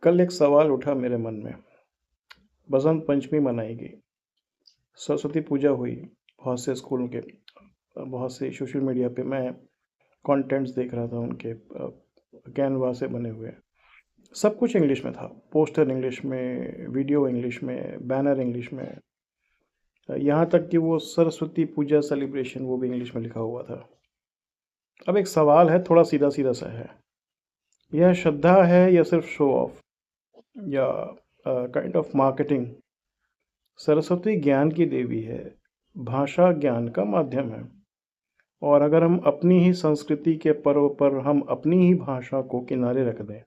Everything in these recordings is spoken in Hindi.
कल एक सवाल उठा मेरे मन में। बसंत पंचमी मनाई गई, सरस्वती पूजा हुई, बहुत से स्कूलों के बहुत से सोशल मीडिया पे मैं कंटेंट्स देख रहा था उनके कैनवा से बने हुए। सब कुछ इंग्लिश में था, पोस्टर इंग्लिश में, वीडियो इंग्लिश में, बैनर इंग्लिश में, यहाँ तक कि वो सरस्वती पूजा सेलिब्रेशन वो भी इंग्लिश में लिखा हुआ था। अब एक सवाल है, थोड़ा सीधा सीधा सा है, यह श्रद्धा है या सिर्फ शो ऑफ या काइंड ऑफ मार्केटिंग? सरस्वती ज्ञान की देवी है, भाषा ज्ञान का माध्यम है, और अगर हम अपनी ही संस्कृति के पर्व पर हम अपनी ही भाषा को किनारे रख दें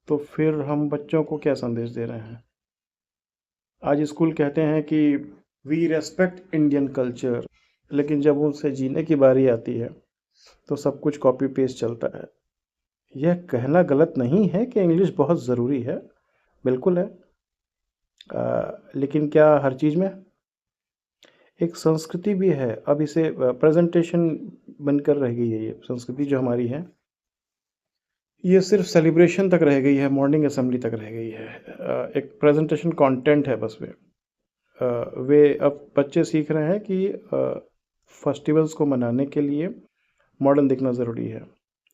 तो फिर हम बच्चों को क्या संदेश दे रहे हैं? आज स्कूल कहते हैं कि वी रेस्पेक्ट इंडियन कल्चर, लेकिन जब उनसे जीने की बारी आती है तो सब कुछ कॉपी पेस्ट चलता है। यह कहना गलत नहीं है कि इंग्लिश बहुत ज़रूरी है, बिल्कुल है, लेकिन क्या हर चीज़ में? एक संस्कृति भी है, अब इसे प्रेजेंटेशन बनकर रह गई है। ये संस्कृति जो हमारी है ये सिर्फ सेलिब्रेशन तक रह गई है, मॉर्निंग असेंबली तक रह गई है, एक प्रेजेंटेशन कंटेंट है बस। वे अब बच्चे सीख रहे हैं कि फेस्टिवल्स को मनाने के लिए मॉडर्न दिखना ज़रूरी है,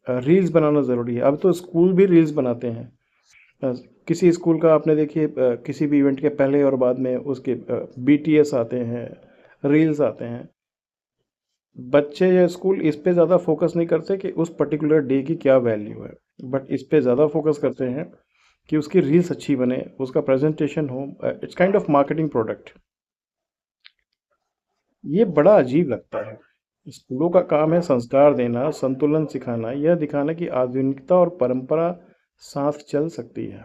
रील्स बनाना ज़रूरी है। अब तो स्कूल भी रील्स बनाते हैं। किसी स्कूल का आपने देखिए, किसी भी इवेंट के पहले और बाद में उसके BTS आते हैं, रील्स आते हैं। बच्चे या स्कूल इस पे ज़्यादा फोकस नहीं करते कि उस पर्टिकुलर डे की क्या वैल्यू है, बट इस पे ज़्यादा फोकस करते हैं कि उसकी रील्स अच्छी बने, उसका प्रेजेंटेशन हो। It's kind of marketing product. ये बड़ा अजीब लगता है। स्कूलों का काम है संस्कार देना, संतुलन सिखाना, यह दिखाना कि आधुनिकता और परंपरा साथ चल सकती है।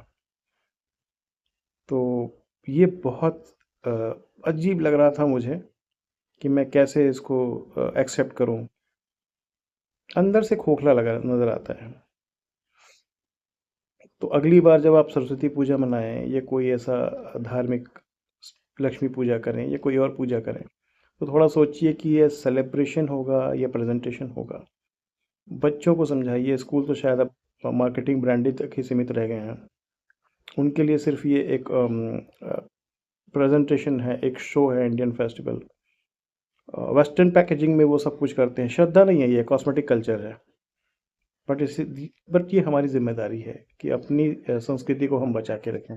तो ये बहुत अ, अजीब लग रहा था मुझे कि मैं कैसे इसको एक्सेप्ट करूं। अंदर से खोखला लगा नज़र आता है। तो अगली बार जब आप सरस्वती पूजा मनाएं या कोई ऐसा धार्मिक, लक्ष्मी पूजा करें या कोई और पूजा करें, तो थोड़ा सोचिए कि ये सेलिब्रेशन होगा या प्रेजेंटेशन होगा। बच्चों को समझाइए। स्कूल तो शायद अब मार्केटिंग ब्रांडिंग तक ही सीमित रह गए हैं। उनके लिए सिर्फ ये एक प्रेजेंटेशन है, एक शो है, इंडियन फेस्टिवल। वेस्टर्न पैकेजिंग में वो सब कुछ करते हैं। श्रद्धा नहीं है, ये कॉस्मेटिक कल्चर है। बट ये हमारी जिम्मेदारी है कि अपनी संस्कृति को हम बचा के रखें।